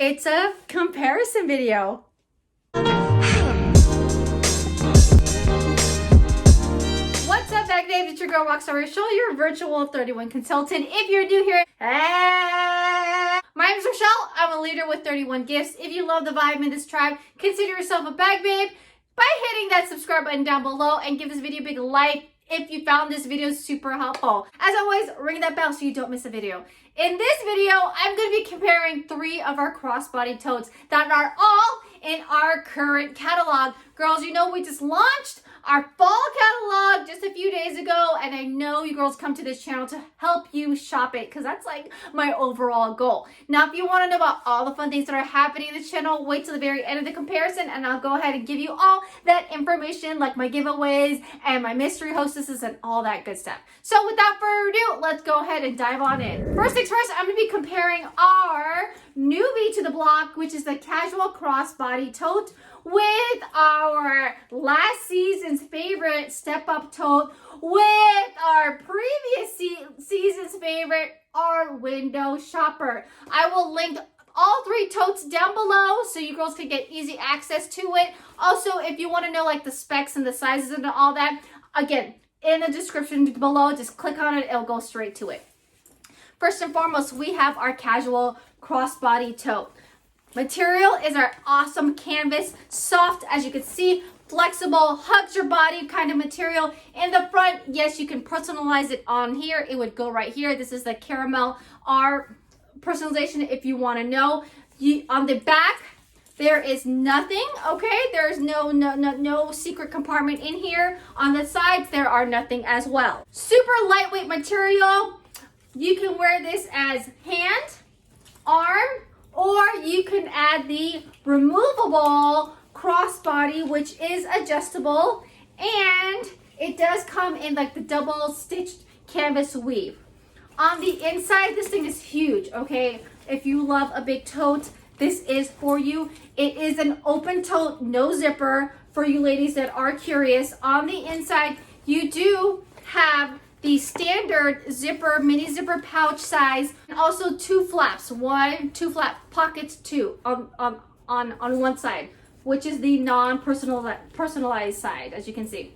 It's a comparison video. What's up, bag babes? It's your girl, Rockstar Rochelle, your virtual 31 consultant. If you're new here, hey, my name is Rochelle. I'm a leader with 31 gifts. If you love the vibe in this tribe, consider yourself a bag babe by hitting that subscribe button down below and give this video a big like if you found this video super helpful. As always, ring that bell so you don't miss a video. In this video, I'm going to be comparing 3 of our crossbody totes that are all in our current catalog. Girls, you know we just launched our fall catalog just a few days ago, and I know you girls come to this channel to help you shop it because that's like my overall goal. Now, if you want to know about all the fun things that are happening in this channel, wait till the very end of the comparison and I'll go ahead and give you all that information, like my giveaways and my mystery hostesses and all that good stuff. So without further ado, let's go ahead and dive on in. First things first, I'm going to be comparing our newbie to the block, which is the casual crossbody tote, with our last season's favorite step-up tote, with our previous season's favorite, our window shopper. I will link all 3 totes down below so you girls can get easy access to it. Also, if you want to know like the specs and the sizes and all that, again, in the description below, just click on it, it'll go straight to it. First and foremost, we have our casual crossbody tote. Material is our awesome canvas, soft as you can see, flexible, hugs your body kind of material. In the front, yes, you can personalize it on here. It would go right here. This is the caramel art personalization if you want to know. On the back, there is nothing, okay? There is no secret compartment in here. On the sides, there are nothing as well. Super lightweight material. You can wear this as hand, arm, or you can add the removable crossbody, which is adjustable, and it does come in like the double stitched canvas weave. On the inside, this thing is huge, okay? If you love a big tote, this is for you. It is an open tote, no zipper, for you ladies that are curious. On the inside, you do have the standard zipper, mini zipper pouch size, and also 2 flaps, 2 flap pockets, 2 on one side, which is the personalized side, as you can see.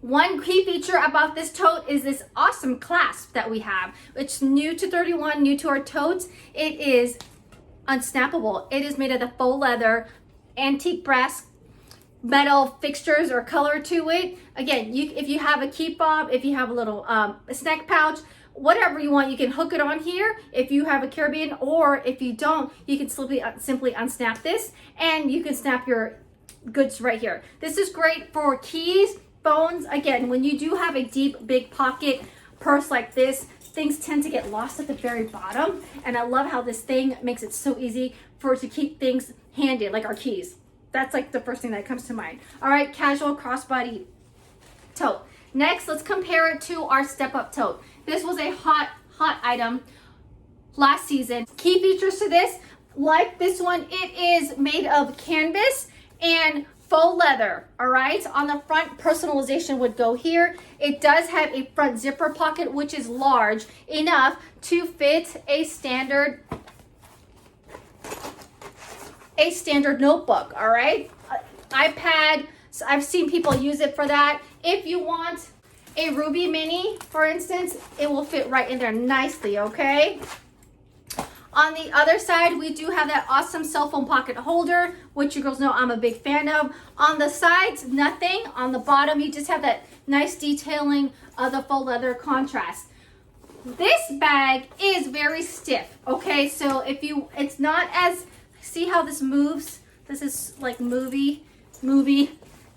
One key feature about this tote is this awesome clasp that we have. It's new to 31, new to our totes. It is unsnappable. It is made of the faux leather, antique brass metal fixtures or color to it. Again, if you have a key fob, if you have a little a snack pouch, whatever you want, you can hook it on here if you have a Caribbean, or if you don't, you can simply unsnap this and you can snap your goods right here. This is great for keys, phones. Again, when you do have a deep, big pocket purse like this, things tend to get lost at the very bottom, and I love how this thing makes it so easy to keep things handy, like our keys. That's like the first thing that comes to mind. All right, casual crossbody tote. Next, let's compare it to our step-up tote. This was a hot item last season. Key features to this, like this one, it is made of canvas and faux leather, all right? On the front, personalization would go here. It does have a front zipper pocket, which is large enough to fit a standard notebook, all right? iPad, so I've seen people use it for that. If you want a Ruby Mini, for instance, it will fit right in there nicely, okay? On the other side, we do have that awesome cell phone pocket holder, which you girls know I'm a big fan of. On the sides, nothing. On the bottom, you just have that nice detailing of the faux leather contrast. This bag is very stiff, okay? So it's not as, see how this moves? This is like movie.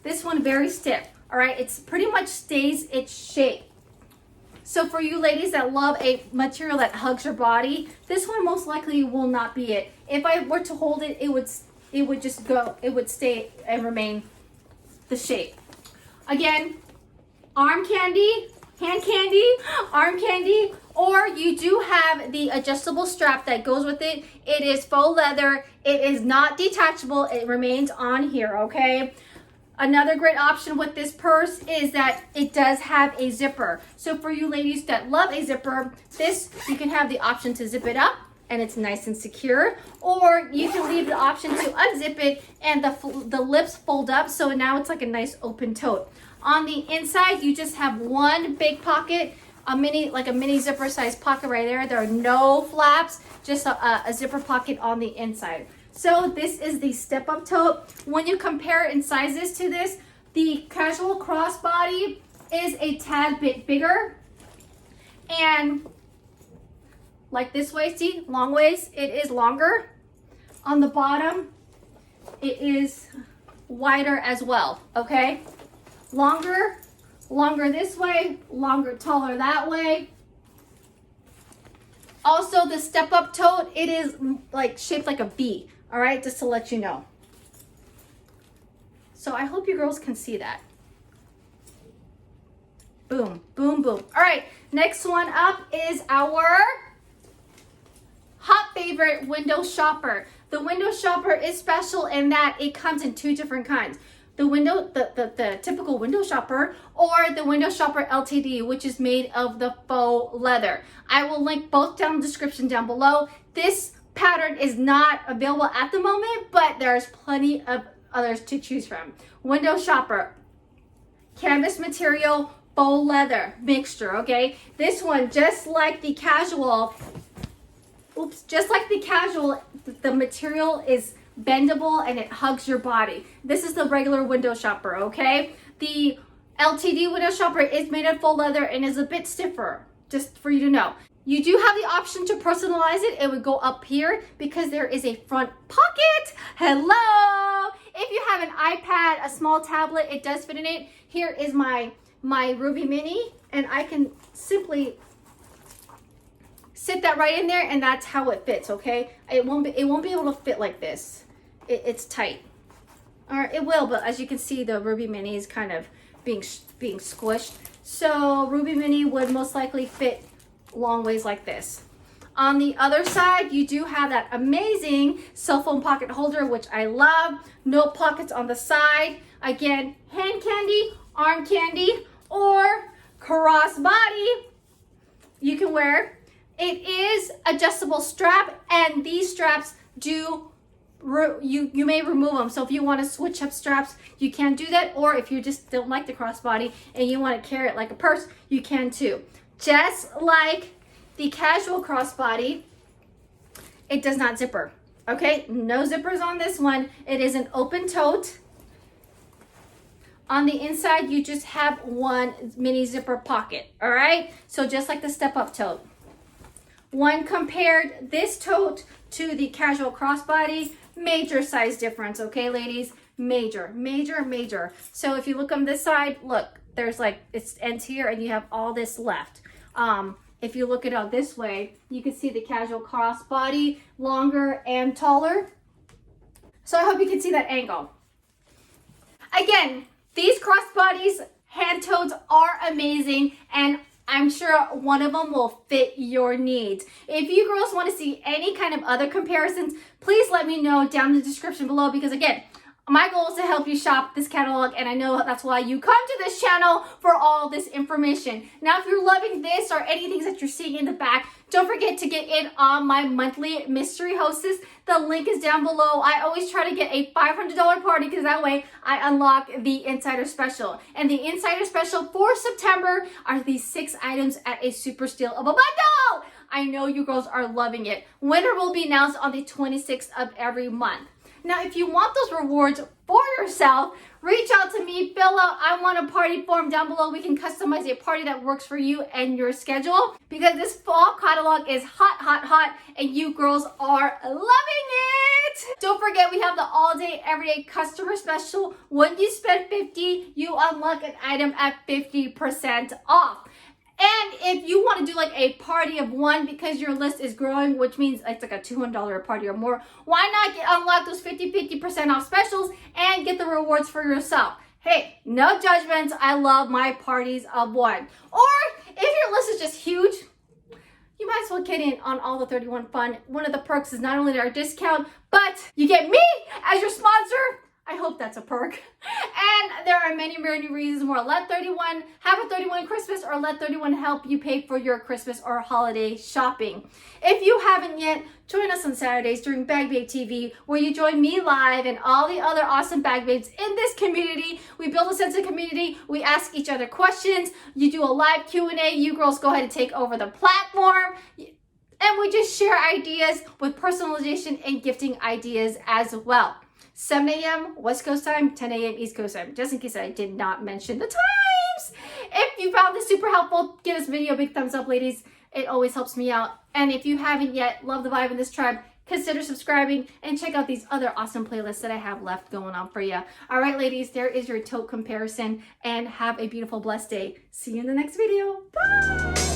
This one very stiff, all right? It's pretty much stays its shape. So for you ladies that love a material that hugs your body, this one most likely will not be it. If I were to hold it, it would just go, it would stay and remain the shape. Again, arm candy, hand candy, arm candy, or you do have the adjustable strap that goes with it. It is faux leather. It is not detachable. It remains on here, okay? Another great option with this purse is that it does have a zipper. So for you ladies that love a zipper, this, you can have the option to zip it up and it's nice and secure. Or you can leave the option to unzip it and the lips fold up, so now it's like a nice open tote. On the inside, you just have one big pocket, like a mini zipper size pocket right there. There are no flaps, just a zipper pocket on the inside. So this is the step-up tote. When you compare in sizes to this, the casual crossbody is a tad bit bigger. And like this way, see, long waist, it is longer. On the bottom, it is wider as well, okay? Longer this way, taller that way. Also, the step-up tote, it is like shaped like a B, all right, just to let you know. So I hope you girls can see that. Boom, boom, boom. All right, next one up is our hot favorite window shopper. The window shopper is special in that it comes in two different kinds. The typical window shopper, or the window shopper LTD, which is made of the faux leather. I will link both down in the description down below. This pattern is not available at the moment, but there's plenty of others to choose from. Window shopper, canvas material, faux leather mixture, okay? This one, just like the casual, the material is bendable and it hugs your body. This is the regular window shopper, okay? The LTD window shopper is made of faux leather and is a bit stiffer, just for you to know. You do have the option to personalize it. It would go up here because there is a front pocket. Hello! If you have an iPad, a small tablet, it does fit in it. Here is my Ruby Mini, and I can simply sit that right in there, and that's how it fits, okay? It won't be able to fit like this. It's tight. Or it will, but as you can see, the Ruby Mini is kind of being squished. So Ruby Mini would most likely fit long ways like this. On the other side, you do have that amazing cell phone pocket holder, which I love. No pockets on the side. Again, hand candy, arm candy, or crossbody you can wear. It is adjustable strap, and these straps do, you may remove them. So if you want to switch up straps, you can do that. Or if you just don't like the crossbody and you want to carry it like a purse, you can too. Just like the casual crossbody, it does not zipper. Okay, no zippers on this one. It is an open tote. On the inside, you just have one mini zipper pocket, all right? So just like the step-up tote. One compared this tote to the casual crossbody, major size difference, okay, ladies? Major, major, major. So if you look on this side, look, there's like, it ends here and you have all this left. If you look it out this way, you can see the casual crossbody, longer and taller. So I hope you can see that angle. Again, these crossbodies, hand totes are amazing, and I'm sure one of them will fit your needs. If you girls want to see any kind of other comparisons, please let me know down in the description below, because again, my goal is to help you shop this catalog, and I know that's why you come to this channel for all this information. Now, if you're loving this or anything that you're seeing in the back, don't forget to get in on my monthly mystery hostess. The link is down below. I always try to get a $500 party because that way I unlock the Insider Special. And the Insider Special for September are these 6 items at a super steal of a bundle. I know you girls are loving it. Winner will be announced on the 26th of every month. Now, if you want those rewards for yourself, reach out to me, fill out I want a party form down below. We can customize a party that works for you and your schedule, because this fall catalog is hot, hot, hot, and you girls are loving it. Don't forget, we have the all day, everyday customer special. When you spend $50, you unlock an item at 50% off. And if you want to do like a party of one because your list is growing, which means it's like a $200 party or more, why not unlock those 50% off specials and get the rewards for yourself? Hey, no judgments. I love my parties of one. Or if your list is just huge, you might as well get in on all the 31 fun. One of the perks is not only our discount, but you get me as your sponsor I hope that's a perk. And there are many, many reasons more. Let 31 have a 31 Christmas, or let 31 help you pay for your Christmas or holiday shopping. If you haven't yet, join us on Saturdays during Bag Babe TV, where you join me live and all the other awesome Bag Babes in this community. We build a sense of community. We ask each other questions. You do a live Q&A. You girls go ahead and take over the platform. And we just share ideas with personalization and gifting ideas as well. 7 a.m. West Coast time, 10 a.m. East Coast time, just in case I did not mention the times. If you found this super helpful, give this video a big thumbs up, ladies. It always helps me out. And if you haven't yet, love the vibe in this tribe, consider subscribing and check out these other awesome playlists that I have left going on for you. All right, ladies, there is your tote comparison, and have a beautiful, blessed day. See you in the next video. Bye.